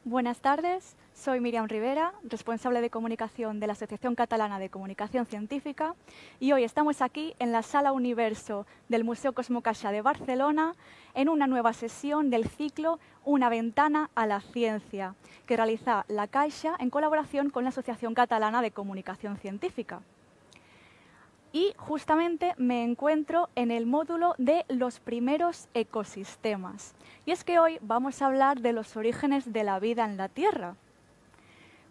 Buenas tardes, soy Miriam Rivera, responsable de comunicación de la Asociación Catalana de Comunicación Científica, y hoy estamos aquí en la Sala Universo del Museo Cosmo Caixa de Barcelona en una nueva sesión del ciclo Una ventana a la ciencia, que realiza la Caixa en colaboración con la Asociación Catalana de Comunicación Científica. Y justamente me encuentro en el módulo de los primeros ecosistemas. Y es que hoy vamos a hablar de los orígenes de la vida en la Tierra.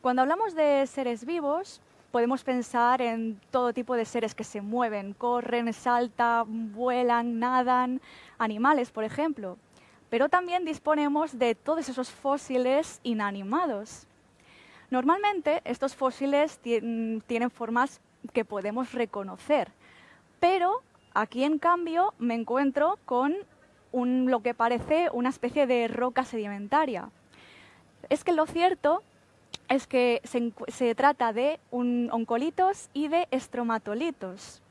Cuando hablamos de seres vivos, podemos pensar en todo tipo de seres que se mueven, corren, saltan, vuelan, nadan, animales, por ejemplo. Pero también disponemos de todos esos fósiles inanimados. Normalmente estos fósiles tienen formas que podemos reconocer, pero aquí en cambio me encuentro con lo que parece una especie de roca sedimentaria. Es que lo cierto es que se trata de oncolitos y de estromatolitos,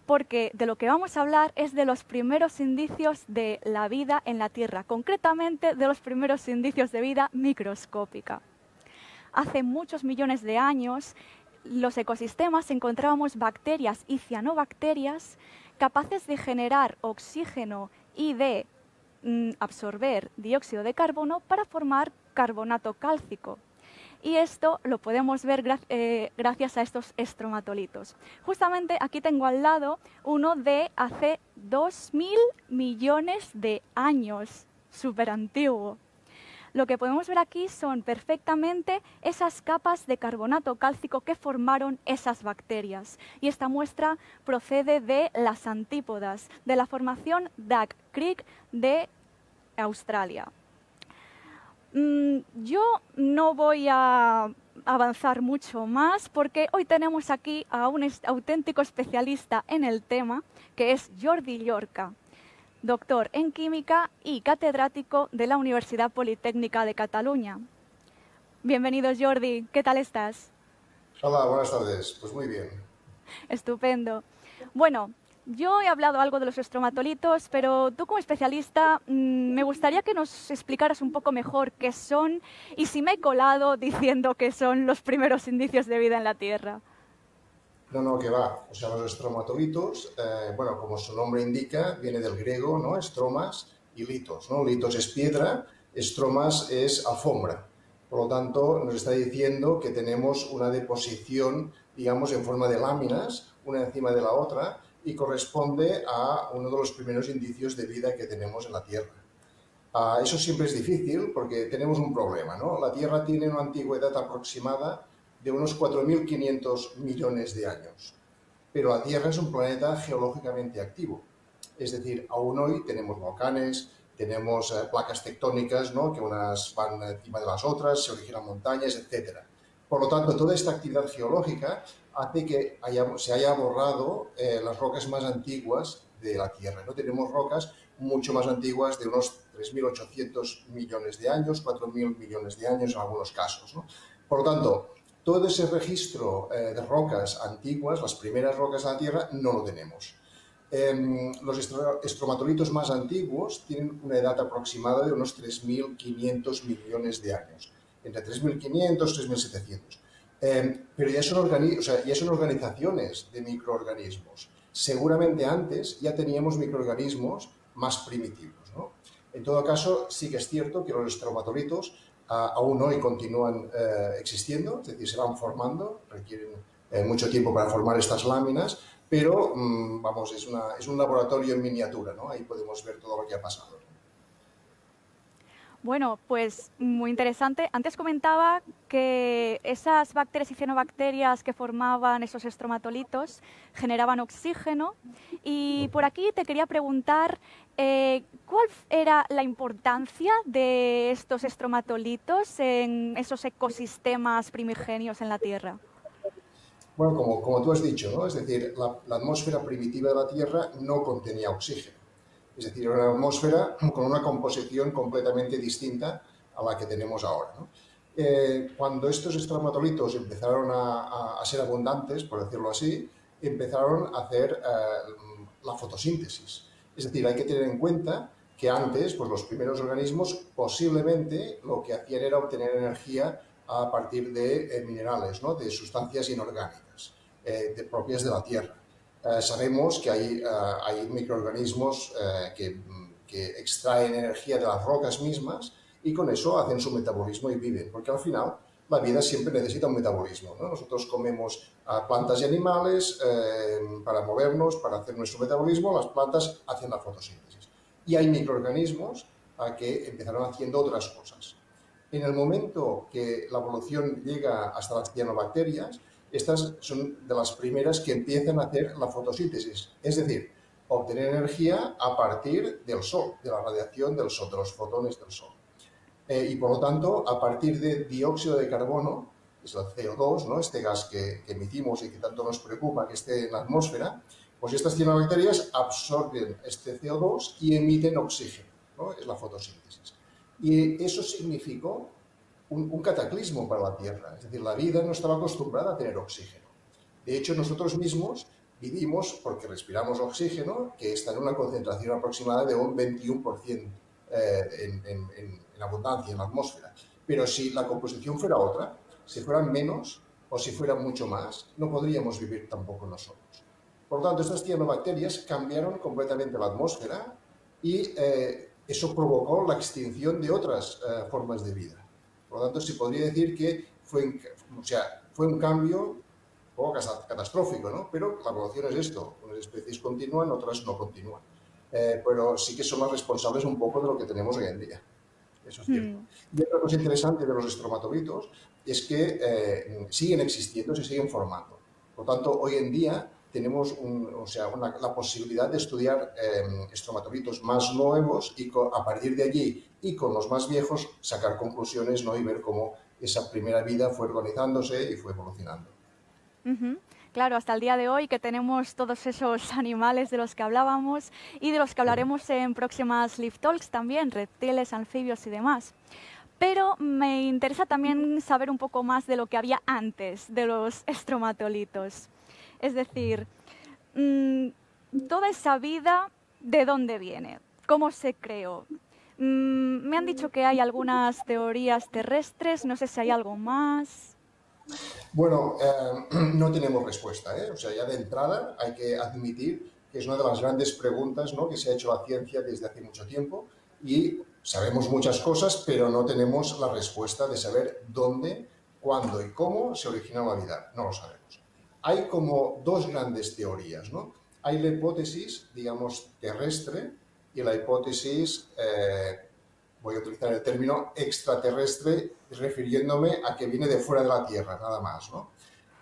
porque de lo que vamos a hablar es de los primeros indicios de la vida en la Tierra, concretamente de los primeros indicios de vida microscópica. Hace muchos millones de años, los ecosistemas encontrábamos bacterias y cianobacterias capaces de generar oxígeno y de absorber dióxido de carbono para formar carbonato cálcico. Y esto lo podemos ver gracias a estos estromatolitos. Justamente aquí tengo al lado uno de hace 2.000 millones de años, súper antiguo. Lo que podemos ver aquí son perfectamente esas capas de carbonato cálcico que formaron esas bacterias. Y esta muestra procede de las antípodas, de la formación Duck Creek de Australia. Yo no voy a avanzar mucho más porque hoy tenemos aquí a un auténtico especialista en el tema, que es Jordi Llorca, doctor en química y catedrático de la Universidad Politécnica de Cataluña. Bienvenido, Jordi. ¿Qué tal estás? Hola, buenas tardes. Pues muy bien. Estupendo. Bueno, yo he hablado algo de los estromatolitos, pero tú como especialista me gustaría que nos explicaras un poco mejor qué son y si me he colado diciendo que son los primeros indicios de vida en la Tierra. No, que va. O sea, los estromatolitos, bueno, como su nombre indica, viene del griego, ¿no? Estromas y litos, ¿no? Litos es piedra, estromas es alfombra. Por lo tanto, nos está diciendo que tenemos una deposición, digamos, en forma de láminas, una encima de la otra, y corresponde a uno de los primeros indicios de vida que tenemos en la Tierra. Eso siempre es difícil porque tenemos un problema, ¿no? La Tierra tiene una antigüedad aproximada de unos 4.500 millones de años, pero la Tierra es un planeta geológicamente activo. Es decir, aún hoy tenemos volcanes, tenemos placas tectónicas, ¿no? Que unas van encima de las otras, se originan montañas, etc. Por lo tanto, toda esta actividad geológica hace que se haya borrado las rocas más antiguas de la Tierra. No tenemos rocas mucho más antiguas de unos 3.800 millones de años, 4.000 millones de años en algunos casos, ¿no? Por lo tanto, todo ese registro de rocas antiguas, las primeras rocas de la Tierra, no lo tenemos. Los estromatolitos más antiguos tienen una edad aproximada de unos 3.500 millones de años, entre 3.500 y 3.700. Pero ya son organizaciones de microorganismos. Seguramente antes ya teníamos microorganismos más primitivos, ¿no? En todo caso, sí que es cierto que los estromatolitos aún hoy continúan existiendo, es decir, se van formando, requieren mucho tiempo para formar estas láminas, pero, vamos, es un laboratorio en miniatura, ¿no? Ahí podemos ver todo lo que ha pasado. Bueno, pues muy interesante. Antes comentaba que esas bacterias y cianobacterias que formaban esos estromatolitos generaban oxígeno y por aquí te quería preguntar ¿cuál era la importancia de estos estromatolitos en esos ecosistemas primigenios en la Tierra? Bueno, como tú has dicho, ¿no? Es decir, la atmósfera primitiva de la Tierra no contenía oxígeno. Es decir, era una atmósfera con una composición completamente distinta a la que tenemos ahora, ¿no? Cuando estos estromatolitos empezaron a ser abundantes, por decirlo así, empezaron a hacer la fotosíntesis. Es decir, hay que tener en cuenta que antes, pues los primeros organismos posiblemente lo que hacían era obtener energía a partir de minerales, ¿no? De sustancias inorgánicas propias de la Tierra. Sabemos que hay microorganismos que extraen energía de las rocas mismas y con eso hacen su metabolismo y viven, porque al final la vida siempre necesita un metabolismo, ¿no? Nosotros comemos plantas y animales para movernos, para hacer nuestro metabolismo, las plantas hacen la fotosíntesis. Y hay microorganismos que empezaron haciendo otras cosas. En el momento que la evolución llega hasta las cianobacterias, estas son de las primeras que empiezan a hacer la fotosíntesis, es decir, obtener energía a partir del sol, de la radiación del sol, de los fotones del sol. Y por lo tanto, a partir de dióxido de carbono, que es el CO2, ¿no? Este gas que emitimos y que tanto nos preocupa que esté en la atmósfera, pues estas cianobacterias absorben este CO2 y emiten oxígeno, ¿no? Es la fotosíntesis. Y eso significó un cataclismo para la Tierra, es decir, la vida no estaba acostumbrada a tener oxígeno. De hecho, nosotros mismos vivimos porque respiramos oxígeno, que está en una concentración aproximada de un 21% en abundancia en la atmósfera. Pero si la composición fuera otra, si fueran menos o si fuera mucho más, no podríamos vivir tampoco nosotros. Por lo tanto, estas cianobacterias cambiaron completamente la atmósfera y eso provocó la extinción de otras formas de vida. Por lo tanto, se podría decir que fue un cambio un poco catastrófico, ¿no? Pero la evolución es esto, unas especies continúan, otras no continúan. Pero sí que son las responsables un poco de lo que tenemos hoy en día. Eso es cierto. Y otra cosa interesante de los estromatolitos es que siguen existiendo, se siguen formando. Por lo tanto, hoy en día tenemos la posibilidad de estudiar estromatolitos más nuevos y a partir de allí y con los más viejos sacar conclusiones, ¿no? Y ver cómo esa primera vida fue organizándose y fue evolucionando. Claro, hasta el día de hoy que tenemos todos esos animales de los que hablábamos y de los que hablaremos en próximas Live Talks también, reptiles, anfibios y demás. Pero me interesa también saber un poco más de lo que había antes de los estromatolitos. Es decir, toda esa vida, ¿de dónde viene? ¿Cómo se creó? Me han dicho que hay algunas teorías terrestres, no sé si hay algo más. Bueno, no tenemos respuesta, ¿eh? O sea, ya de entrada hay que admitir que es una de las grandes preguntas, ¿no? Que se ha hecho la ciencia desde hace mucho tiempo y sabemos muchas cosas, pero no tenemos la respuesta de saber dónde, cuándo y cómo se origina la vida. No lo sabemos. Hay como dos grandes teorías, ¿no? Hay la hipótesis, digamos, terrestre y la hipótesis, voy a utilizar el término extraterrestre, refiriéndome a que viene de fuera de la Tierra, nada más, ¿no?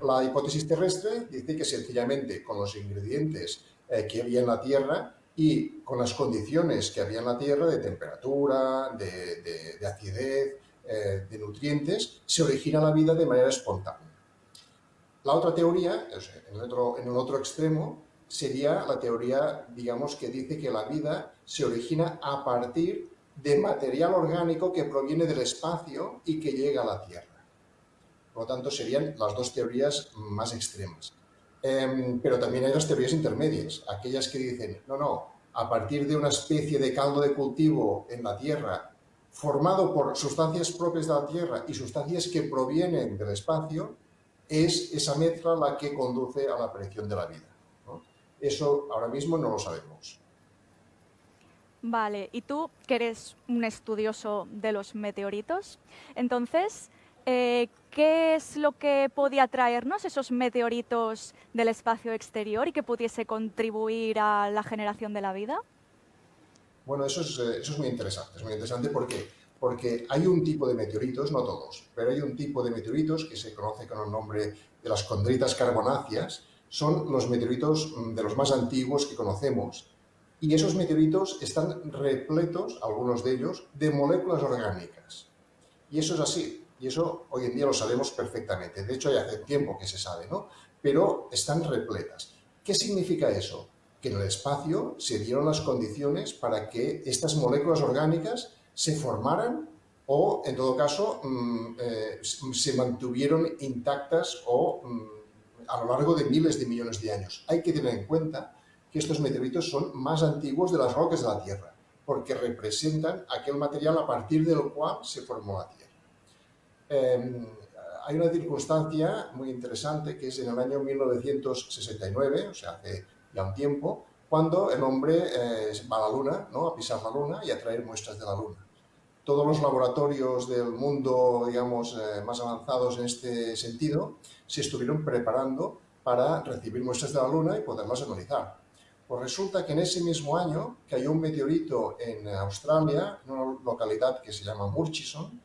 La hipótesis terrestre dice que sencillamente con los ingredientes que había en la Tierra y con las condiciones que había en la Tierra de temperatura, de acidez, de nutrientes, se origina la vida de manera espontánea. La otra teoría, en el otro extremo, sería la teoría, digamos, que dice que la vida se origina a partir de material orgánico que proviene del espacio y que llega a la Tierra. Por lo tanto, serían las dos teorías más extremas. Pero también hay las teorías intermedias, aquellas que dicen, no, a partir de una especie de caldo de cultivo en la Tierra, formado por sustancias propias de la Tierra y sustancias que provienen del espacio, es esa mezcla la que conduce a la aparición de la vida, ¿no? Eso ahora mismo no lo sabemos. Vale, y tú, que eres un estudioso de los meteoritos, entonces, ¿qué es lo que podía traernos esos meteoritos del espacio exterior y que pudiese contribuir a la generación de la vida? Bueno, eso es muy interesante porque hay un tipo de meteoritos, no todos, pero hay un tipo de meteoritos que se conoce con el nombre de las condritas carbonáceas, son los meteoritos de los más antiguos que conocemos. Y esos meteoritos están repletos, algunos de ellos, de moléculas orgánicas. Y eso es así. Y eso hoy en día lo sabemos perfectamente. De hecho, ya hace tiempo que se sabe, ¿no? Pero están repletas. ¿Qué significa eso? Que en el espacio se dieron las condiciones para que estas moléculas orgánicas se formaran o, en todo caso, se mantuvieron intactas o a lo largo de miles de millones de años. Hay que tener en cuenta que estos meteoritos son más antiguos de las rocas de la Tierra. porque representan aquel material a partir del cual se formó la Tierra. Hay una circunstancia muy interesante que es en el año 1969, o sea, hace ya un tiempo, cuando el hombre va a la Luna, ¿no?, a pisar la Luna y a traer muestras de la Luna. Todos los laboratorios del mundo, digamos, más avanzados en este sentido, se estuvieron preparando para recibir muestras de la Luna y poderlas analizar. Pues resulta que en ese mismo año cayó un meteorito en Australia, en una localidad que se llama Murchison,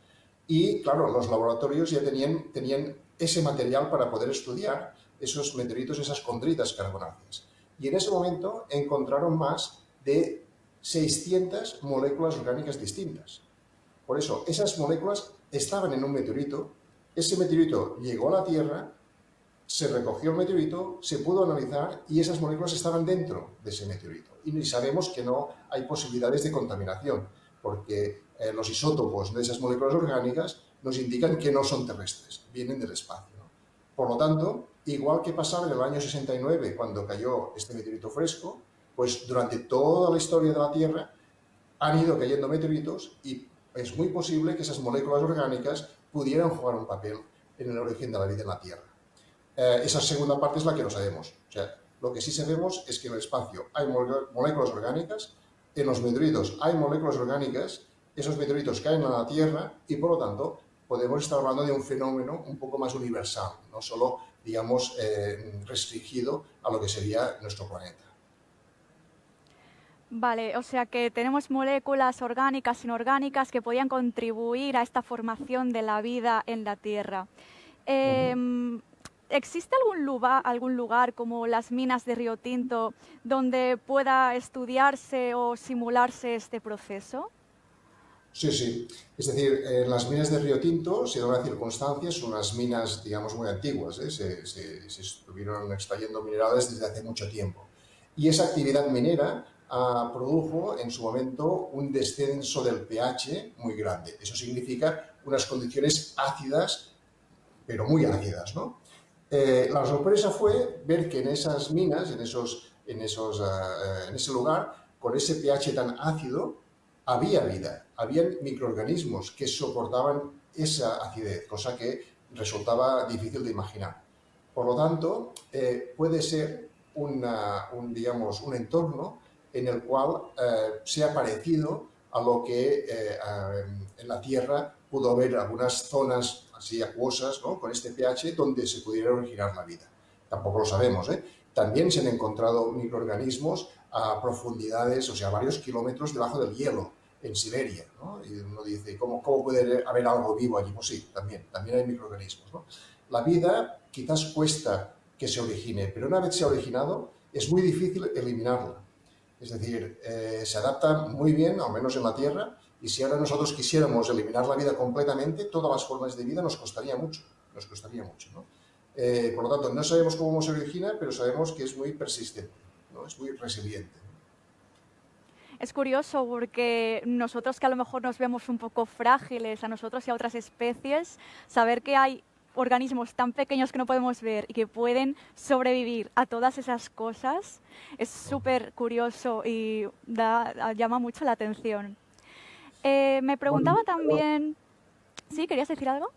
y claro, los laboratorios ya tenían ese material para poder estudiar esos meteoritos, esas condritas carbonáceas. Y en ese momento encontraron más de 600 moléculas orgánicas distintas. Por eso, esas moléculas estaban en un meteorito, ese meteorito llegó a la Tierra, se recogió el meteorito, se pudo analizar y esas moléculas estaban dentro de ese meteorito. Y sabemos que no hay posibilidades de contaminación, porque los isótopos de esas moléculas orgánicas nos indican que no son terrestres, vienen del espacio, ¿no? Por lo tanto, igual que pasaba en el año 69, cuando cayó este meteorito fresco, pues durante toda la historia de la Tierra han ido cayendo meteoritos y es muy posible que esas moléculas orgánicas pudieran jugar un papel en el origen de la vida en la Tierra. Esa segunda parte es la que no sabemos. O sea, lo que sí sabemos es que en el espacio hay moléculas orgánicas, en los meteoritos hay moléculas orgánicas, esos meteoritos caen a la Tierra y, por lo tanto, podemos estar hablando de un fenómeno un poco más universal, no solo, digamos, restringido a lo que sería nuestro planeta. Vale, o sea que tenemos moléculas orgánicas, inorgánicas que podían contribuir a esta formación de la vida en la Tierra. ¿Existe algún lugar como las minas de Río Tinto donde pueda estudiarse o simularse este proceso? Sí, sí. Es decir, en las minas de Río Tinto se da una circunstancia, son unas minas, digamos, muy antiguas, ¿eh? Se estuvieron extrayendo minerales desde hace mucho tiempo. Y esa actividad minera produjo en su momento un descenso del pH muy grande. Eso significa unas condiciones ácidas, pero muy ácidas, ¿no? La sorpresa fue ver que en esas minas, en ese lugar, con ese pH tan ácido, había vida, había microorganismos que soportaban esa acidez, cosa que resultaba difícil de imaginar. Por lo tanto, puede ser digamos, un entorno en el cual sea parecido a lo que en la Tierra pudo haber algunas zonas así acuosas, ¿no?, con este pH donde se pudiera originar la vida. Tampoco lo sabemos, ¿eh? También se han encontrado microorganismos a profundidades, o sea, varios kilómetros debajo del hielo, en Siberia, ¿no? Y uno dice, ¿cómo puede haber algo vivo allí? Pues sí, también hay microorganismos, ¿no? La vida quizás cuesta que se origine, pero una vez se ha originado es muy difícil eliminarla. Es decir, se adapta muy bien, al menos en la Tierra, y si ahora nosotros quisiéramos eliminar la vida completamente, todas las formas de vida nos costaría mucho, ¿no? Por lo tanto, no sabemos cómo se origina, pero sabemos que es muy persistente, ¿no? Es muy resiliente. Es curioso porque nosotros que a lo mejor nos vemos un poco frágiles, a nosotros y a otras especies, saber que hay organismos tan pequeños que no podemos ver y que pueden sobrevivir a todas esas cosas es súper curioso y llama mucho la atención. Me preguntaba también... ¿Sí? ¿Querías decir algo?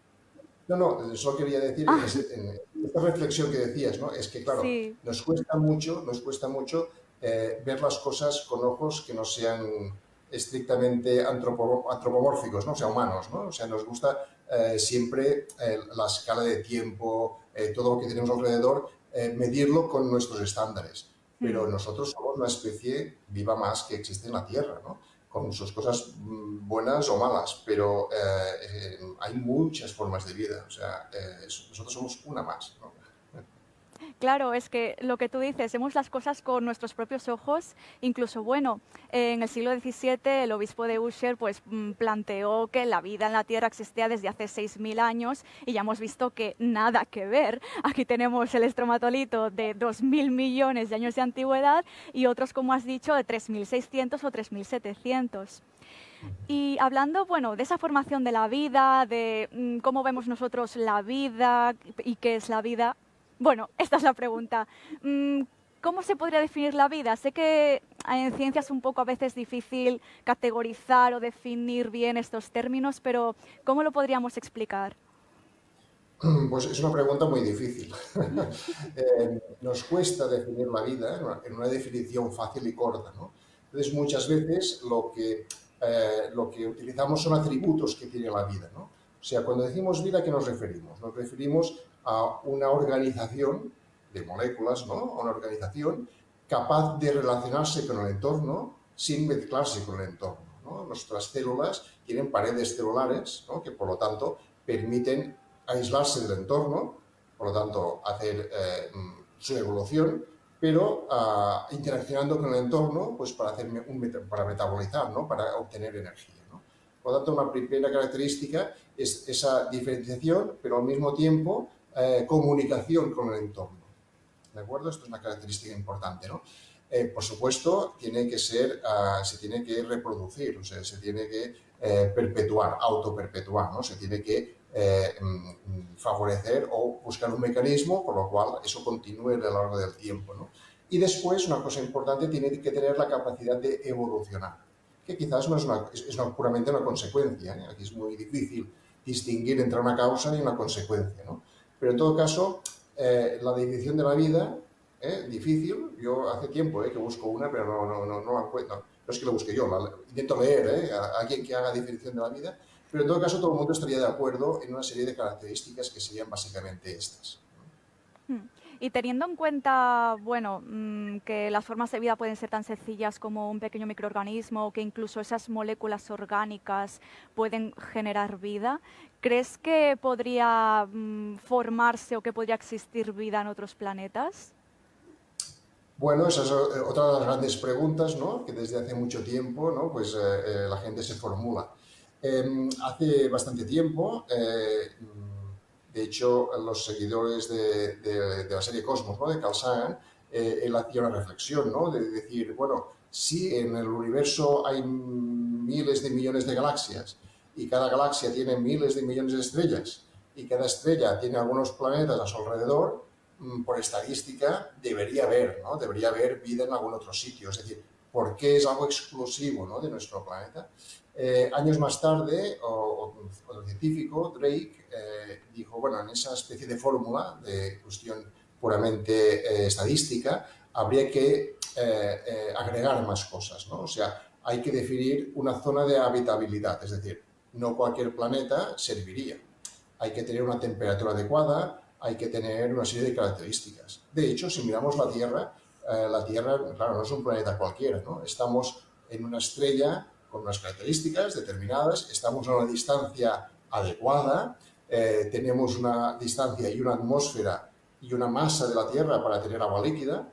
No, solo quería decir, en esta reflexión que decías, ¿no?, es que, claro, Sí. nos cuesta mucho ver las cosas con ojos que no sean estrictamente antropomórficos, ¿no?, o sea, humanos, ¿no? O sea, nos gusta siempre la escala de tiempo, todo lo que tenemos alrededor, medirlo con nuestros estándares. Pero nosotros somos una especie viva más que existe en la Tierra, ¿no?, con sus cosas buenas o malas, pero hay muchas formas de vida, o sea, nosotros somos una más, ¿no? Claro, es que lo que tú dices, vemos las cosas con nuestros propios ojos, incluso, bueno, en el siglo XVII el obispo de Usher pues, planteó que la vida en la Tierra existía desde hace 6.000 años y ya hemos visto que nada que ver. Aquí tenemos el estromatolito de 2.000 millones de años de antigüedad y otros, como has dicho, de 3.600 o 3.700. Y hablando, bueno, de esa formación de la vida, de cómo vemos nosotros la vida y qué es la vida. Bueno, esta es la pregunta. ¿Cómo se podría definir la vida? Sé que en ciencia es un poco a veces difícil categorizar o definir bien estos términos, pero ¿cómo lo podríamos explicar? Pues es una pregunta muy difícil. Nos cuesta definir la vida en una definición fácil y corta, ¿no? Entonces, muchas veces lo que utilizamos son atributos que tiene la vida, ¿no? O sea, cuando decimos vida, ¿a qué nos referimos? Nos referimos a una organización de moléculas, ¿no? A una organización capaz de relacionarse con el entorno sin mezclarse con el entorno, ¿no? Nuestras células tienen paredes celulares, ¿no? Que por lo tanto permiten aislarse del entorno, por lo tanto hacer su evolución, pero interaccionando con el entorno pues, para metabolizar, ¿no? Para obtener energía, ¿no? Por lo tanto, una primera característica es esa diferenciación, pero al mismo tiempo comunicación con el entorno. ¿De acuerdo? Esto es una característica importante, ¿no? Por supuesto, se tiene que reproducir, o sea, se tiene que perpetuar, autoperpetuar, ¿no? Se tiene que favorecer o buscar un mecanismo por lo cual eso continúe a lo largo del tiempo, ¿no? Y después, una cosa importante, tiene que tener la capacidad de evolucionar, que quizás no es puramente una consecuencia, ¿eh? Aquí es muy difícil distinguir entre una causa y una consecuencia, ¿no? Pero en todo caso, la definición de la vida, difícil, yo hace tiempo que busco una, pero no la encuentro. No es que la busque yo, intento leer a alguien que haga definición de la vida, pero en todo caso todo el mundo estaría de acuerdo en una serie de características que serían básicamente estas. Y teniendo en cuenta, bueno, que las formas de vida pueden ser tan sencillas como un pequeño microorganismo o que incluso esas moléculas orgánicas pueden generar vida, ¿crees que podría formarse o que podría existir vida en otros planetas? Bueno, esa es otra de las grandes preguntas, ¿no? Que desde hace mucho tiempo, ¿no? Pues la gente se formula. Hace bastante tiempo, de hecho, los seguidores de la serie Cosmos, ¿no? De Carl Sagan, él hacía una reflexión, ¿no? De decir, bueno, si en el universo hay miles de millones de galaxias y cada galaxia tiene miles de millones de estrellas y cada estrella tiene algunos planetas a su alrededor, por estadística debería haber, ¿no? Debería haber vida en algún otro sitio. Es decir, ¿por qué es algo exclusivo, ¿no? De nuestro planeta? Años más tarde, otro científico, Drake, dijo, bueno, en esa especie de fórmula de cuestión puramente estadística, habría que agregar más cosas, ¿no? O sea, hay que definir una zona de habitabilidad, es decir, no cualquier planeta serviría. Hay que tener una temperatura adecuada, hay que tener una serie de características. De hecho, si miramos la Tierra, claro, no es un planeta cualquiera, ¿no? Estamos en una estrella con unas características determinadas, estamos a una distancia adecuada, tenemos una distancia y una atmósfera y una masa de la Tierra para tener agua líquida,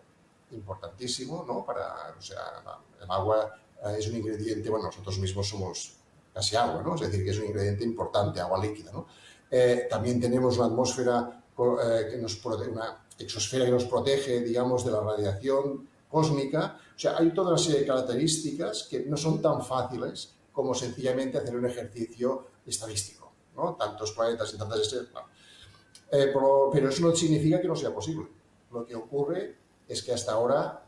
importantísimo, ¿no? O sea, el agua es un ingrediente, bueno, nosotros mismos somos casi agua, ¿no? Es decir, que es un ingrediente importante, agua líquida, ¿no? También tenemos una atmósfera, una exosfera que nos protege, digamos, de la radiación cósmica. O sea, hay toda una serie de características que no son tan fáciles como sencillamente hacer un ejercicio estadístico, ¿no? Tantos planetas y tantas estrellas. No. Pero eso no significa que no sea posible. Lo que ocurre es que hasta ahora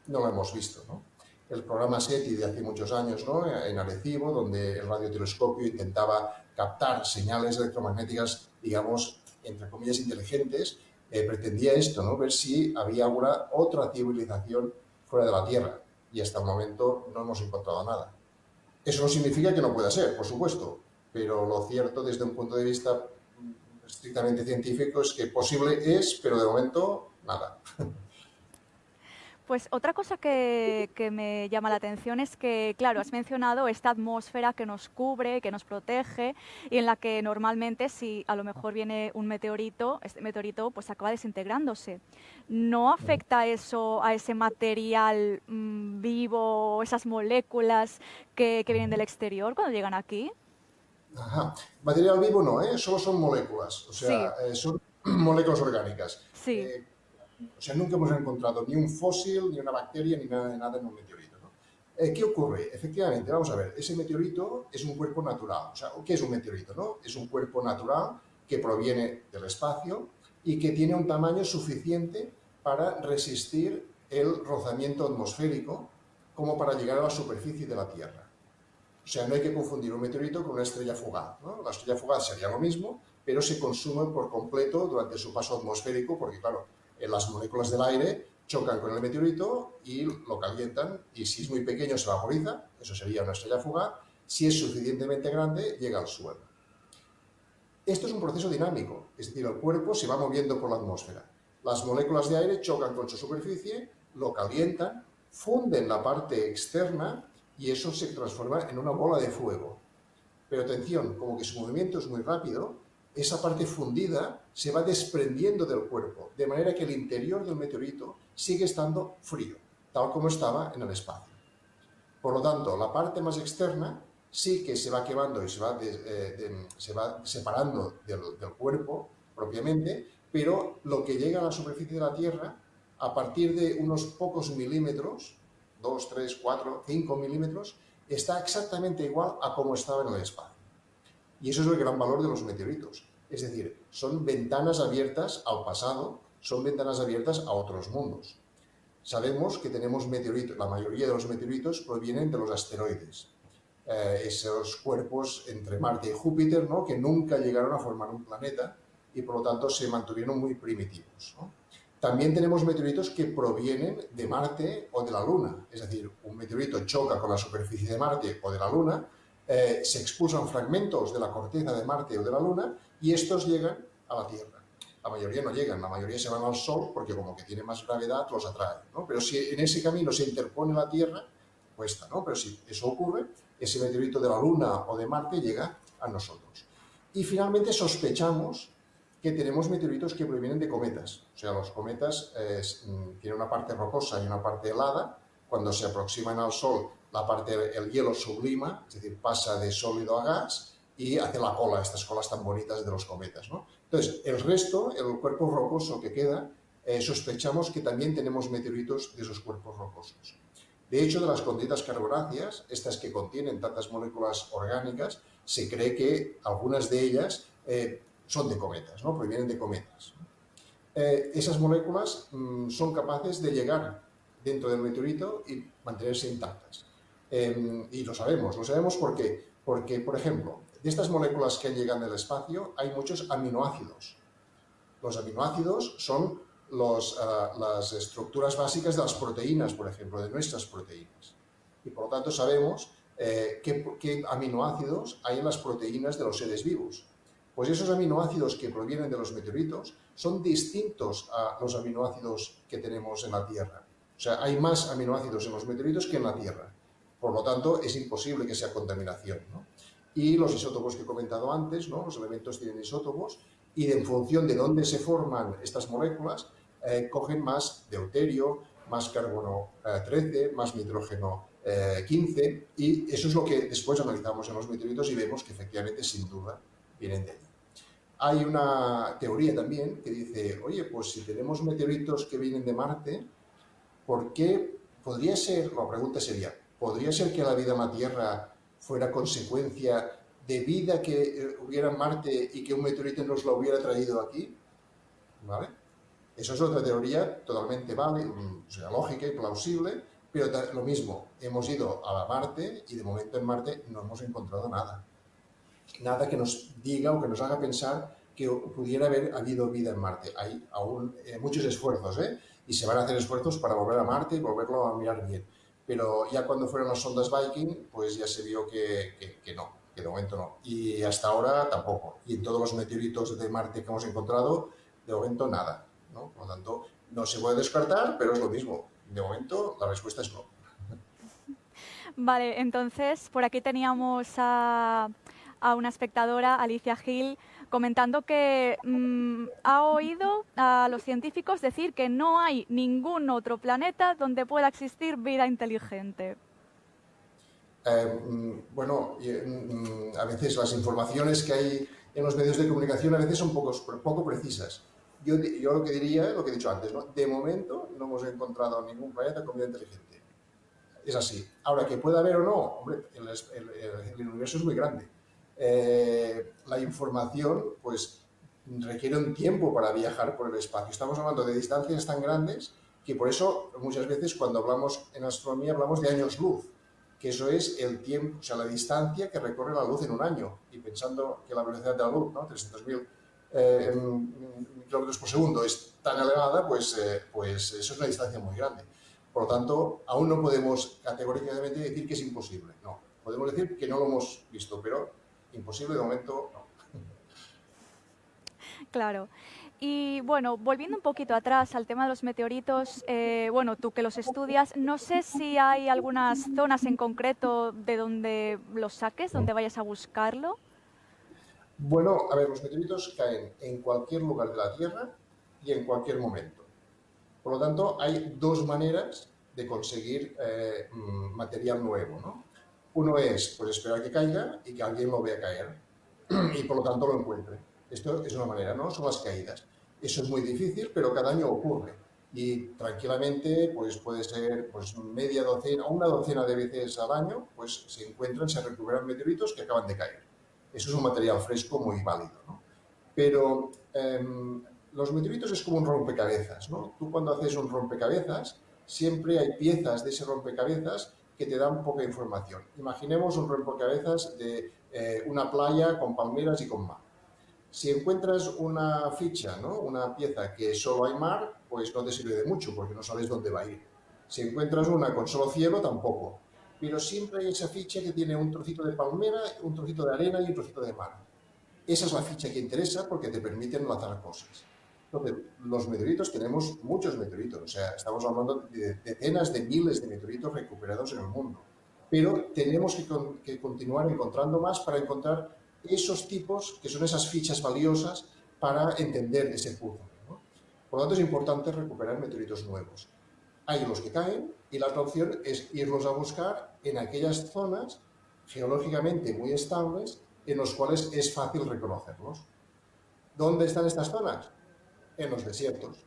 no lo hemos visto, ¿no? El programa SETI de hace muchos años, ¿no? En Arecibo, donde el radiotelescopio intentaba captar señales electromagnéticas, digamos, entre comillas, inteligentes, pretendía esto, ¿no? Ver si había alguna otra civilización fuera de la Tierra. Y hasta el momento no hemos encontrado nada. Eso no significa que no pueda ser, por supuesto, pero lo cierto desde un punto de vista estrictamente científico es que posible es, pero de momento nada. Pues otra cosa que me llama la atención es que, claro, has mencionado esta atmósfera que nos cubre, que nos protege y en la que normalmente si a lo mejor viene un meteorito, este meteorito pues acaba desintegrándose. ¿No afecta eso a ese material vivo, esas moléculas que vienen del exterior cuando llegan aquí? Ajá. Material vivo no, solo son moléculas, o Sí, sea, son moléculas orgánicas. sí. O sea, nunca hemos encontrado ni un fósil, ni una bacteria, ni nada en un meteorito, ¿no? ¿Qué ocurre? Efectivamente, vamos a ver, ese meteorito es un cuerpo natural. O sea, ¿qué es un meteorito, no? Es un cuerpo natural que proviene del espacio y que tiene un tamaño suficiente para resistir el rozamiento atmosférico como para llegar a la superficie de la Tierra. O sea, no hay que confundir un meteorito con una estrella fugaz, ¿no? La estrella fugaz sería lo mismo, pero se consume por completo durante su paso atmosférico, porque claro, las moléculas del aire chocan con el meteorito y lo calientan, y si es muy pequeño se vaporiza, eso sería una estrella fugaz. Si es suficientemente grande, llega al suelo. Esto es un proceso dinámico, es decir, el cuerpo se va moviendo por la atmósfera. Las moléculas de aire chocan con su superficie, lo calientan, funden la parte externa y eso se transforma en una bola de fuego. Pero atención, como que su movimiento es muy rápido, esa parte fundida se va desprendiendo del cuerpo, de manera que el interior del meteorito sigue estando frío, tal como estaba en el espacio. Por lo tanto, la parte más externa sí que se va quemando y se va separando del cuerpo propiamente, pero lo que llega a la superficie de la Tierra, a partir de unos pocos milímetros, 2, 3, 4, 5 milímetros, está exactamente igual a como estaba en el espacio. Y eso es el gran valor de los meteoritos. Es decir, son ventanas abiertas al pasado, son ventanas abiertas a otros mundos. Sabemos que tenemos meteoritos, la mayoría de los meteoritos provienen de los asteroides. Esos cuerpos entre Marte y Júpiter, ¿no?, que nunca llegaron a formar un planeta y por lo tanto se mantuvieron muy primitivos, ¿no? También tenemos meteoritos que provienen de Marte o de la Luna, es decir, un meteorito choca con la superficie de Marte o de la Luna, se expulsan fragmentos de la corteza de Marte o de la Luna y estos llegan a la Tierra. La mayoría no llegan, la mayoría se van al Sol porque como que tiene más gravedad los atrae, ¿no? Pero si en ese camino se interpone la Tierra, cuesta, ¿no? Pero si eso ocurre, ese meteorito de la Luna o de Marte llega a nosotros. Y finalmente sospechamos que tenemos meteoritos que provienen de cometas. O sea, los cometas tienen una parte rocosa y una parte helada. Cuando se aproximan al Sol, el hielo sublima, es decir, pasa de sólido a gas y hace la cola, estas colas tan bonitas de los cometas, ¿no? Entonces, el resto, el cuerpo rocoso que queda, sospechamos que también tenemos meteoritos de esos cuerpos rocosos. De hecho, de las condritas carbonáceas, estas que contienen tantas moléculas orgánicas, se cree que algunas de ellas son de cometas, ¿no? Provienen de cometas. Esas moléculas son capaces de llegar dentro del meteorito y mantenerse intactas. Y lo sabemos porque, por ejemplo, de estas moléculas que llegan del espacio hay muchos aminoácidos. Los aminoácidos son las estructuras básicas de las proteínas, por ejemplo, de nuestras proteínas. Y por lo tanto sabemos qué aminoácidos hay en las proteínas de los seres vivos. Pues esos aminoácidos que provienen de los meteoritos son distintos a los aminoácidos que tenemos en la Tierra. O sea, hay más aminoácidos en los meteoritos que en la Tierra. Por lo tanto, es imposible que sea contaminación, ¿no? Y los isótopos que he comentado antes, ¿no? Los elementos tienen isótopos y en función de dónde se forman estas moléculas, cogen más deuterio, más carbono 13, más nitrógeno 15, y eso es lo que después analizamos en los meteoritos y vemos que efectivamente, sin duda, vienen de allí. Hay una teoría también que dice, oye, pues si tenemos meteoritos que vienen de Marte, ¿por qué podría ser, la pregunta sería, ¿podría ser que la vida en la Tierra fuera consecuencia de vida que hubiera en Marte y que un meteorito nos lo hubiera traído aquí? ¿Vale? Eso es otra teoría totalmente válida, o sea, lógica y plausible, pero lo mismo, hemos ido a Marte y de momento en Marte no hemos encontrado nada. Nada que nos diga o que nos haga pensar que pudiera haber habido vida en Marte. Hay aún muchos esfuerzos, y se van a hacer esfuerzos para volver a Marte y volverlo a mirar bien. Pero ya cuando fueron las sondas Viking, pues ya se vio que no, que de momento no. Y hasta ahora tampoco. Y en todos los meteoritos de Marte que hemos encontrado, de momento nada, ¿no? Por lo tanto, no se puede descartar, pero es lo mismo. De momento la respuesta es no. Vale, entonces por aquí teníamos a una espectadora, Alicia Gil, comentando que ha oído a los científicos decir que no hay ningún otro planeta donde pueda existir vida inteligente. Bueno, a veces las informaciones que hay en los medios de comunicación a veces son poco precisas. Yo lo que diría, lo que he dicho antes, ¿no? De momento no hemos encontrado ningún planeta con vida inteligente. Es así. Ahora, que pueda haber o no, hombre, el universo es muy grande. La información, pues, requiere un tiempo para viajar por el espacio. Estamos hablando de distancias tan grandes Que por eso muchas veces cuando hablamos en astronomía hablamos de años luz, que eso es el tiempo, o sea, la distancia que recorre la luz en un año. Y pensando que la velocidad de la luz, ¿no? 300.000 kilómetros por segundo es tan elevada, pues eso es una distancia muy grande. Por lo tanto, aún no podemos categóricamente decir que es imposible. No, podemos decir que no lo hemos visto, pero imposible de momento no. Claro. Y bueno, volviendo un poquito atrás al tema de los meteoritos, bueno, tú que los estudias, no sé si hay algunas zonas en concreto de donde los saques, donde vayas a buscarlo. Bueno, a ver, los meteoritos caen en cualquier lugar de la Tierra y en cualquier momento. Por lo tanto, hay dos maneras de conseguir material nuevo, ¿no? Uno es pues, esperar que caiga y que alguien lo vea caer y por lo tanto lo encuentre. Esto es una manera, ¿no? Son las caídas. Eso es muy difícil, pero cada año ocurre. Y tranquilamente, pues puede ser pues, media docena o una docena de veces al año, pues se encuentran, se recuperan meteoritos que acaban de caer. Eso es un material fresco muy válido, ¿no? Pero los meteoritos es como un rompecabezas, ¿no? Tú cuando haces un rompecabezas, siempre hay piezas de ese rompecabezas que te dan poca información. Imaginemos un rompecabezas de una playa con palmeras y con mar. Si encuentras una ficha, ¿no? Una pieza que solo hay mar, pues no te sirve de mucho porque no sabes dónde va a ir. Si encuentras una con solo cielo, tampoco. Pero siempre hay esa ficha que tiene un trocito de palmera, un trocito de arena y un trocito de mar. Esa es la ficha que interesa porque te permite enlazar cosas. Entonces, los meteoritos, tenemos muchos meteoritos, o sea, estamos hablando de decenas de miles de meteoritos recuperados en el mundo. Pero tenemos que continuar encontrando más para encontrar esos tipos que son esas fichas valiosas para entender ese puzzle, ¿no? Por lo tanto, es importante recuperar meteoritos nuevos. Hay los que caen y la otra opción es irlos a buscar en aquellas zonas geológicamente muy estables en los cuales es fácil reconocerlos. ¿Dónde están estas zonas? En los desiertos.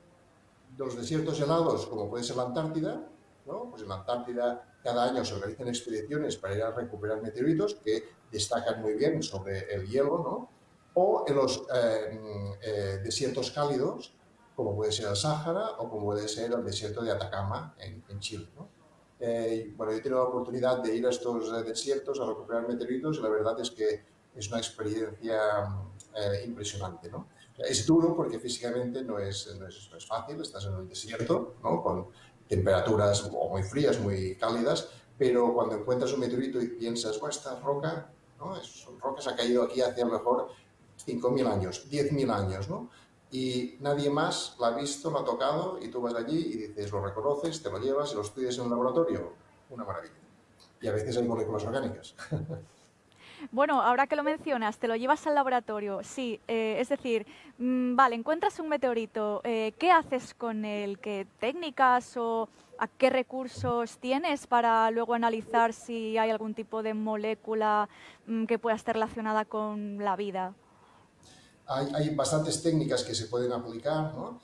Los desiertos helados, como puede ser la Antártida, ¿no? Pues en la Antártida cada año se organizan expediciones para ir a recuperar meteoritos que destacan muy bien sobre el hielo, ¿no? O en los desiertos cálidos, como puede ser el Sáhara o como puede ser el desierto de Atacama en Chile, ¿no? Bueno, yo he tenido la oportunidad de ir a estos desiertos a recuperar meteoritos y la verdad es que es una experiencia impresionante, ¿no? Es duro porque físicamente no es fácil, estás en el desierto, ¿no? Con temperaturas o muy frías, muy cálidas, pero cuando encuentras un meteorito y piensas, bueno, esta roca, ¿no? Son rocas, ha caído aquí hace a lo mejor 5.000 años, 10.000 años, ¿no? Y nadie más la ha visto, la ha tocado, y tú vas allí y dices, lo reconoces, te lo llevas y lo estudias en un laboratorio. Una maravilla. Y a veces hay moléculas orgánicas. Bueno, ahora que lo mencionas, te lo llevas al laboratorio, sí, es decir, vale, encuentras un meteorito, ¿qué haces con él? ¿Qué técnicas o a qué recursos tienes para luego analizar si hay algún tipo de molécula que pueda estar relacionada con la vida? Hay bastantes técnicas que se pueden aplicar, ¿no?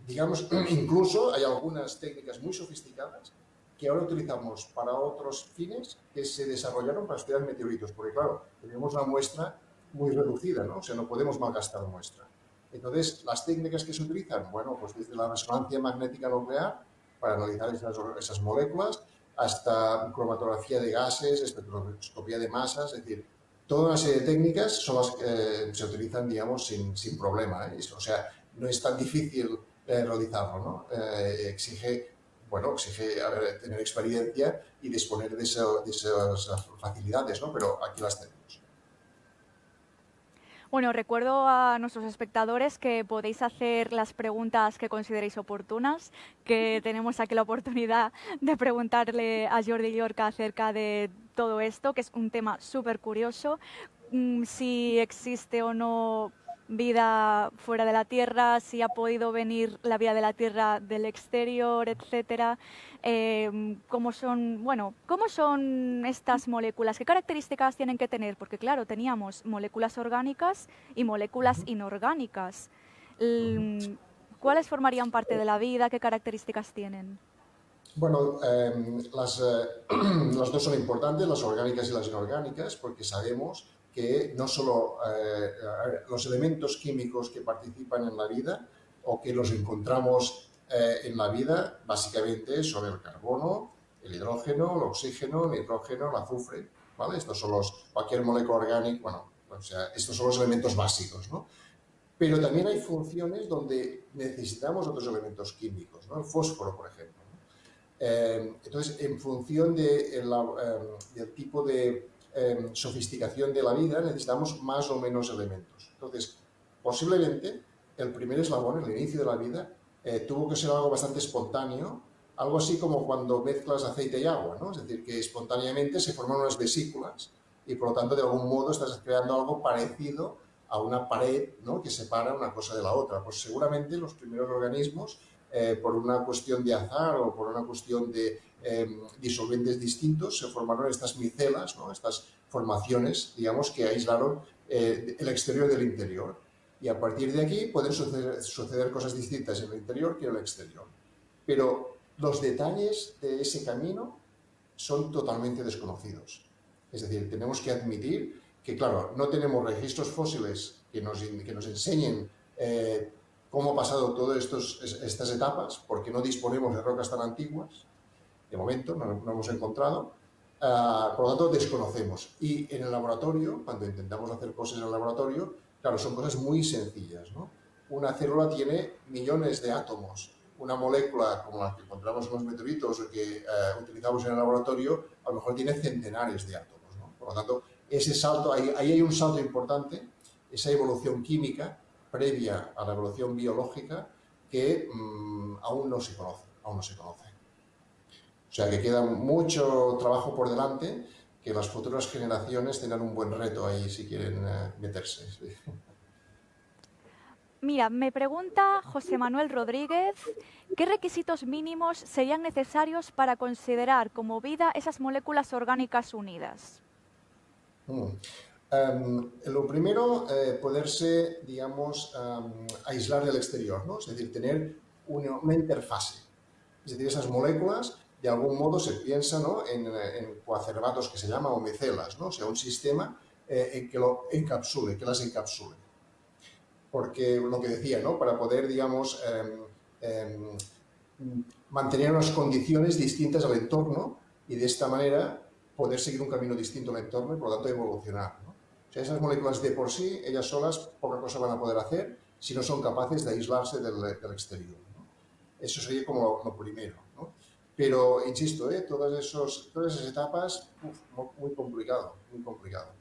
Digamos, incluso hay algunas técnicas muy sofisticadas que ahora utilizamos para otros fines que se desarrollaron para estudiar meteoritos, porque claro, tenemos una muestra muy reducida, ¿no? O sea, no podemos malgastar muestra. Entonces, las técnicas que se utilizan, bueno, pues desde la resonancia magnética nuclear para analizar esas moléculas, hasta cromatografía de gases, espectroscopía de masas, es decir, toda una serie de técnicas son las que se utilizan, digamos, sin problema, ¿eh? O sea, no es tan difícil realizarlo, ¿no? Exige a ver, tener experiencia y disponer de esas facilidades, ¿no? Pero aquí las tenemos. Bueno, recuerdo a nuestros espectadores que podéis hacer las preguntas que consideréis oportunas, que tenemos aquí la oportunidad de preguntarle a Jordi Llorca acerca de todo esto, que es un tema súper curioso, si existe o no vida fuera de la Tierra, si ha podido venir la vida de la Tierra del exterior, etcétera. ¿Cómo son, bueno, cómo son estas moléculas? ¿Qué características tienen que tener? Porque claro, teníamos moléculas orgánicas y moléculas inorgánicas. ¿Cuáles formarían parte de la vida? ¿Qué características tienen? Bueno, las dos son importantes, las orgánicas y las inorgánicas, porque sabemos que no solo los elementos químicos que participan en la vida o que los encontramos en la vida básicamente son el carbono, el hidrógeno, el oxígeno, el nitrógeno, el azufre, ¿vale? Estos son cualquier molécula orgánica, bueno, o sea, estos son los elementos básicos, ¿no? Pero también hay funciones donde necesitamos otros elementos químicos, ¿no? El fósforo, por ejemplo, ¿no? Entonces, en función del tipo de sofisticación de la vida, necesitamos más o menos elementos. Entonces, posiblemente, el primer eslabón, el inicio de la vida, tuvo que ser algo bastante espontáneo, algo así como cuando mezclas aceite y agua, ¿no? Es decir, que espontáneamente se forman unas vesículas y, por lo tanto, de algún modo estás creando algo parecido a una pared, ¿no?, que separa una cosa de la otra. Pues seguramente los primeros organismos, por una cuestión de azar o por una cuestión de disolventes distintos, se formaron estas micelas, ¿no?, estas formaciones, digamos, que aislaron el exterior del interior. Y a partir de aquí pueden suceder cosas distintas en el interior que en el exterior. Pero los detalles de ese camino son totalmente desconocidos. Es decir, tenemos que admitir que, claro, no tenemos registros fósiles que nos enseñen cómo ha pasado todas estas etapas, porque no disponemos de rocas tan antiguas, de momento no hemos encontrado, por lo tanto desconocemos. Y en el laboratorio, cuando intentamos hacer cosas en el laboratorio, claro, son cosas muy sencillas, ¿no? Una célula tiene millones de átomos. Una molécula como la que encontramos en los meteoritos o que utilizamos en el laboratorio, a lo mejor tiene centenares de átomos, ¿no? Por lo tanto, ese salto, ahí hay un salto importante, esa evolución química previa a la evolución biológica que aún no se conoce, aún no se conoce. O sea que queda mucho trabajo por delante, que las futuras generaciones tengan un buen reto ahí si quieren meterse. Sí. Mira, me pregunta José Manuel Rodríguez, ¿qué requisitos mínimos serían necesarios para considerar como vida esas moléculas orgánicas unidas? Lo primero, poderse, digamos, aislar del exterior, ¿no? Es decir, tener una interfase. Es decir, esas moléculas, de algún modo, se piensa, ¿no?, en coacervatos, que se llama, o micelas, ¿no? O sea, un sistema que las encapsule. Porque lo que decía, ¿no?, para poder, digamos, mantener unas condiciones distintas al entorno y de esta manera poder seguir un camino distinto al entorno y, por lo tanto, evolucionar, ¿no? O sea, esas moléculas de por sí, ellas solas, poca cosa van a poder hacer si no son capaces de aislarse del exterior, ¿no? Eso sería como lo primero, ¿no? Pero, insisto, todas esas etapas, muy complicado, muy complicado.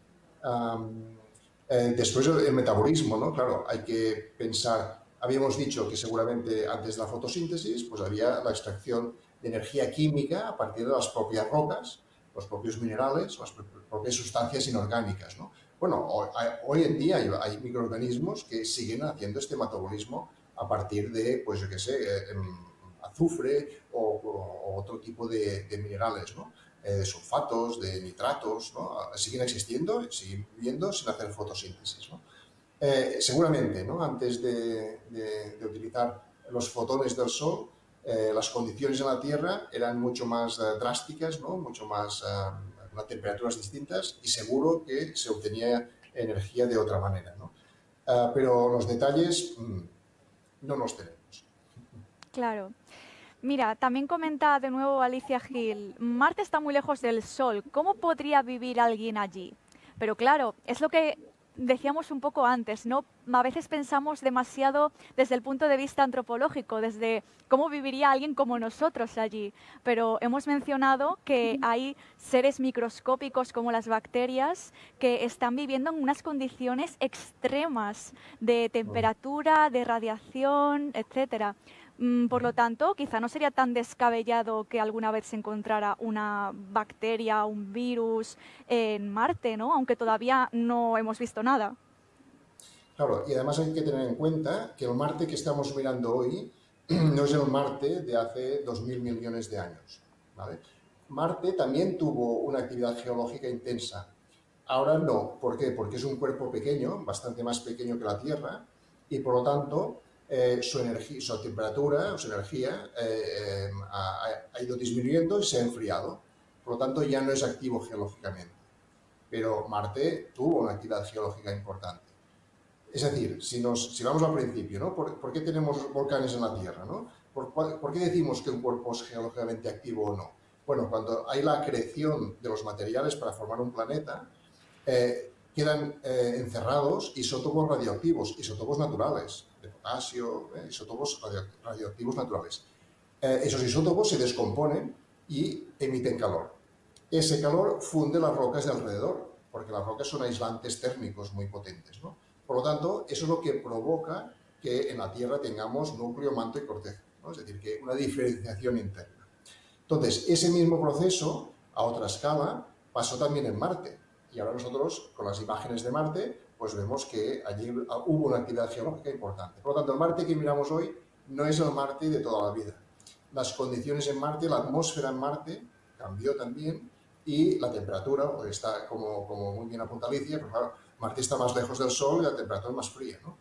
Después el metabolismo, ¿no? Claro, hay que pensar, habíamos dicho que seguramente antes de la fotosíntesis, pues había la extracción de energía química a partir de las propias rocas, los propios minerales, las propias sustancias inorgánicas, ¿no? Bueno, hoy en día hay microorganismos que siguen haciendo este metabolismo a partir de, pues yo qué sé, azufre o otro tipo de minerales, ¿no? De sulfatos, de nitratos, ¿no? Siguen existiendo, siguen viviendo sin hacer fotosíntesis, ¿no? Seguramente, ¿no?, antes de utilizar los fotones del Sol, las condiciones en la Tierra eran mucho más drásticas, ¿no?, mucho más, con temperaturas distintas, y seguro que se obtenía energía de otra manera, ¿no? Pero los detalles no los tenemos. Claro. Mira, también comenta de nuevo Alicia Gil, Marte está muy lejos del Sol, ¿cómo podría vivir alguien allí? Pero claro, es lo que decíamos un poco antes, ¿no? A veces pensamos demasiado desde el punto de vista antropológico, desde cómo viviría alguien como nosotros allí. Pero hemos mencionado que hay seres microscópicos como las bacterias que están viviendo en unas condiciones extremas de temperatura, de radiación, etcétera. Por lo tanto, quizá no sería tan descabellado que alguna vez se encontrara una bacteria, un virus en Marte, ¿no? Aunque todavía no hemos visto nada. Claro, y además hay que tener en cuenta que el Marte que estamos mirando hoy no es el Marte de hace 2.000 millones de años, ¿vale? Marte también tuvo una actividad geológica intensa. Ahora no. ¿Por qué? Porque es un cuerpo pequeño, bastante más pequeño que la Tierra, y por lo tanto su temperatura, su energía ha ido disminuyendo y se ha enfriado. Por lo tanto, ya no es activo geológicamente. Pero Marte tuvo una actividad geológica importante. Es decir, si vamos al principio, ¿no? ¿Por qué tenemos volcanes en la Tierra, ¿no? ¿Por qué decimos que un cuerpo es geológicamente activo o no? Bueno, cuando hay la acreción de los materiales para formar un planeta, quedan encerrados isótopos radioactivos, isótopos naturales, de potasio, isótopos radioactivos naturales. Esos isótopos se descomponen y emiten calor. Ese calor funde las rocas de alrededor, porque las rocas son aislantes térmicos muy potentes, ¿no? Por lo tanto, eso es lo que provoca que en la Tierra tengamos núcleo, manto y corteza, ¿no? Es decir, que una diferenciación interna. Entonces, ese mismo proceso, a otra escala, pasó también en Marte. Y ahora nosotros, con las imágenes de Marte, pues vemos que allí hubo una actividad geológica importante. Por lo tanto, el Marte que miramos hoy no es el Marte de toda la vida. Las condiciones en Marte, la atmósfera en Marte cambió también y la temperatura, está como muy bien apunta Alicia, pero claro, Marte está más lejos del Sol y la temperatura es más fría, ¿no?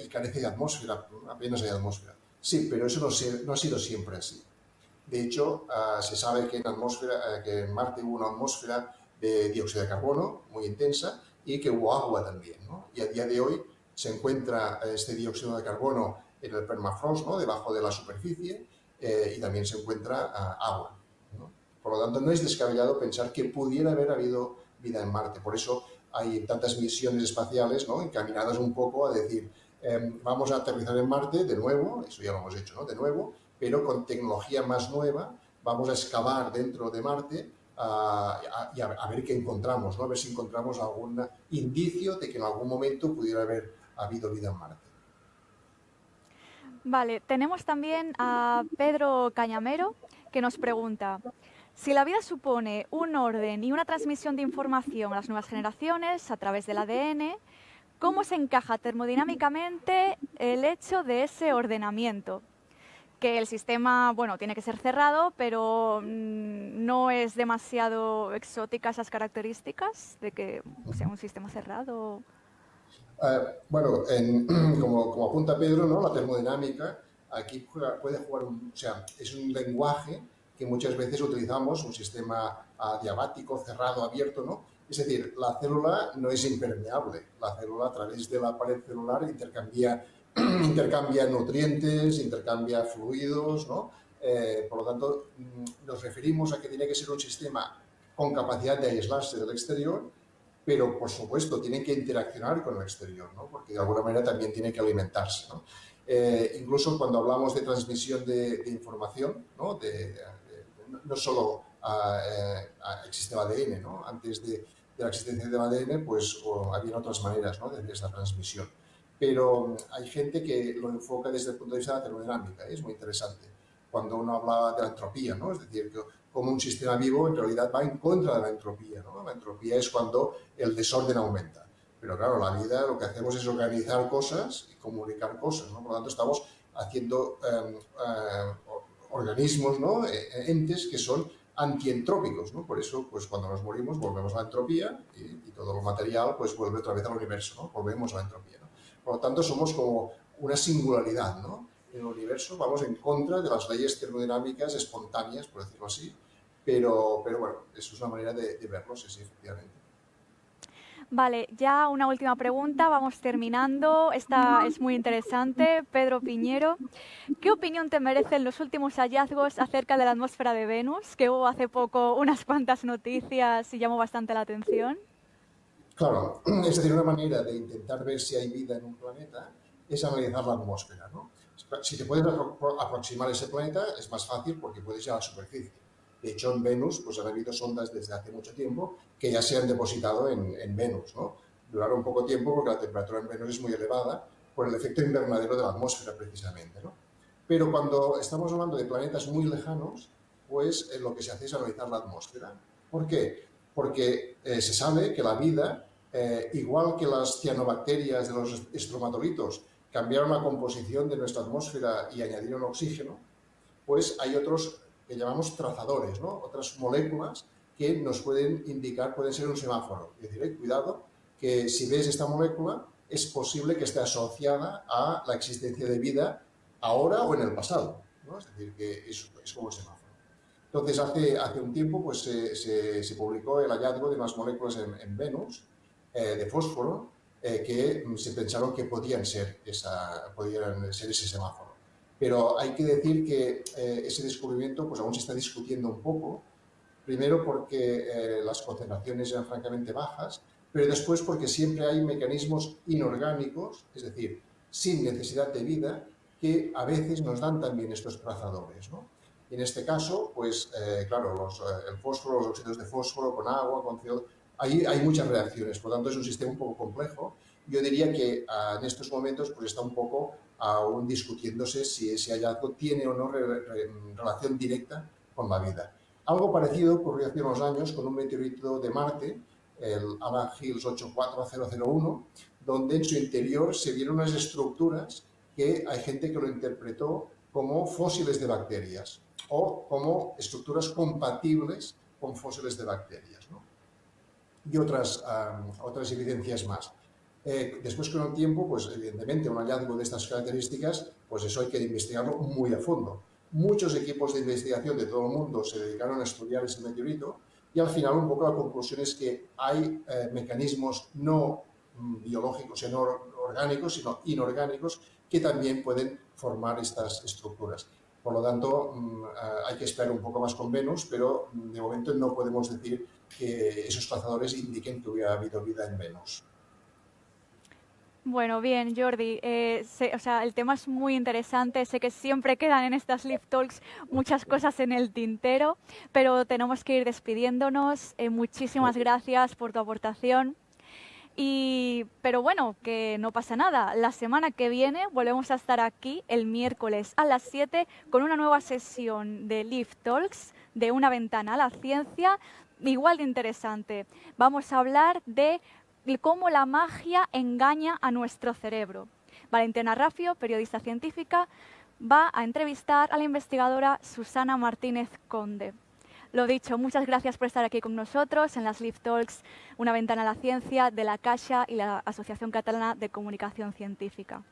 Y carece de atmósfera, apenas hay atmósfera. Sí, pero eso no ha sido siempre así. De hecho, se sabe que que en Marte hubo una atmósfera de dióxido de carbono muy intensa y que hubo agua también, ¿no? Y a día de hoy se encuentra este dióxido de carbono en el permafrost, ¿no? Debajo de la superficie, y también se encuentra agua, ¿no? Por lo tanto, no es descabellado pensar que pudiera haber habido vida en Marte. Por eso hay tantas misiones espaciales, ¿no? Encaminadas un poco a decir, vamos a aterrizar en Marte de nuevo, eso ya lo hemos hecho, ¿no? De nuevo, pero con tecnología más nueva, vamos a excavar dentro de Marte y a ver qué encontramos, ¿no? A ver si encontramos algún indicio de que en algún momento pudiera haber habido vida en Marte. Vale, tenemos también a Pedro Cañamero, que nos pregunta: si la vida supone un orden y una transmisión de información a las nuevas generaciones a través del ADN, ¿cómo se encaja termodinámicamente el hecho de ese ordenamiento? Que el sistema, bueno, tiene que ser cerrado, pero no es demasiado exótica esas características de que sea un sistema cerrado. Bueno, como apunta Pedro, ¿no? La termodinámica aquí puede jugar o sea, es un lenguaje que muchas veces utilizamos, un sistema diabático, cerrado, abierto, ¿no? Es decir, la célula no es impermeable. La célula, a través de la pared celular, intercambia nutrientes, intercambia fluidos, ¿no? Por lo tanto, nos referimos a que tiene que ser un sistema con capacidad de aislarse del exterior, pero por supuesto tiene que interaccionar con el exterior, ¿no? Porque de alguna manera también tiene que alimentarse, ¿no? Incluso cuando hablamos de transmisión de información, ¿no? No solo existe el ADN, ¿no? Antes de la existencia del ADN, pues había otras maneras, ¿no? De esta transmisión. Pero hay gente que lo enfoca desde el punto de vista de la termodinámica, es muy interesante. Cuando uno habla de la entropía, ¿no? Es decir, que como un sistema vivo en realidad va en contra de la entropía, ¿no? La entropía es cuando el desorden aumenta. Pero claro, la vida lo que hacemos es organizar cosas y comunicar cosas, ¿no? Por lo tanto, estamos haciendo organismos, ¿no? Entes que son antientrópicos, ¿no? Por eso, pues cuando nos morimos volvemos a la entropía y todo lo material pues vuelve otra vez al universo, ¿no? Volvemos a la entropía, ¿no? Por lo tanto, somos como una singularidad, ¿no? En el universo vamos en contra de las leyes termodinámicas espontáneas, por decirlo así, pero bueno, eso es una manera de verlo, sí, efectivamente. Vale, ya una última pregunta, vamos terminando. Esta es muy interesante. Pedro Piñero, ¿qué opinión te merecen los últimos hallazgos acerca de la atmósfera de Venus? Que hubo hace poco unas cuantas noticias y llamó bastante la atención. Claro, es decir, una manera de intentar ver si hay vida en un planeta es analizar la atmósfera, ¿no? Si te puedes aproximar a ese planeta es más fácil porque puedes ir a la superficie. De hecho, en Venus pues han habido sondas desde hace mucho tiempo que ya se han depositado en Venus, ¿no? Duraron poco tiempo porque la temperatura en Venus es muy elevada por el efecto invernadero de la atmósfera, precisamente, ¿no? Pero cuando estamos hablando de planetas muy lejanos, pues lo que se hace es analizar la atmósfera. ¿Por qué? Porque se sabe que la vida, igual que las cianobacterias de los estromatolitos cambiaron la composición de nuestra atmósfera y añadieron oxígeno, pues hay otros que llamamos trazadores, ¿no? Otras moléculas que nos pueden indicar, pueden ser un semáforo. Es decir, cuidado, que si ves esta molécula, es posible que esté asociada a la existencia de vida ahora o en el pasado, ¿no? Es decir, que es como un semáforo. Entonces, hace un tiempo pues, se publicó el hallazgo de unas moléculas en Venus de fósforo que se pensaron que podían ser ese semáforo. Pero hay que decir que ese descubrimiento pues, aún se está discutiendo un poco. Primero porque las concentraciones eran francamente bajas, pero después porque siempre hay mecanismos inorgánicos, es decir, sin necesidad de vida, que a veces nos dan también estos trazadores, ¿no? Y en este caso, pues claro, el fósforo, los óxidos de fósforo con agua, con CO2, ahí hay muchas reacciones, por lo tanto es un sistema un poco complejo. Yo diría que en estos momentos pues está un poco aún discutiéndose si ese hallazgo tiene o no relación directa con la vida. Algo parecido ocurrió hace unos años con un meteorito de Marte, el Alan Hills 84001, donde en su interior se vieron unas estructuras que hay gente que lo interpretó como fósiles de bacterias o como estructuras compatibles con fósiles de bacterias, ¿no? Y otras evidencias más. Después, con el tiempo, pues evidentemente un hallazgo de estas características, pues eso hay que investigarlo muy a fondo. Muchos equipos de investigación de todo el mundo se dedicaron a estudiar ese meteorito y al final un poco la conclusión es que hay mecanismos no biológicos y no orgánicos, sino inorgánicos que también pueden formar estas estructuras. Por lo tanto, hay que esperar un poco más con Venus, pero de momento no podemos decir que esos trazadores indiquen que hubiera habido vida en Venus. Bueno, bien, Jordi. O sea, el tema es muy interesante. Sé que siempre quedan en estas Live Talks muchas cosas en el tintero, pero tenemos que ir despidiéndonos. Muchísimas gracias por tu aportación. Pero bueno, que no pasa nada. La semana que viene volvemos a estar aquí el miércoles a las 7 con una nueva sesión de Live Talks, de una ventana a la ciencia, igual de interesante. Vamos a hablar de cómo la magia engaña a nuestro cerebro. Valentina Raffio, periodista científica, va a entrevistar a la investigadora Susana Martínez Conde. Lo dicho, muchas gracias por estar aquí con nosotros en las Live Talks, una ventana a la ciencia de la Caixa y la Asociación Catalana de Comunicación Científica.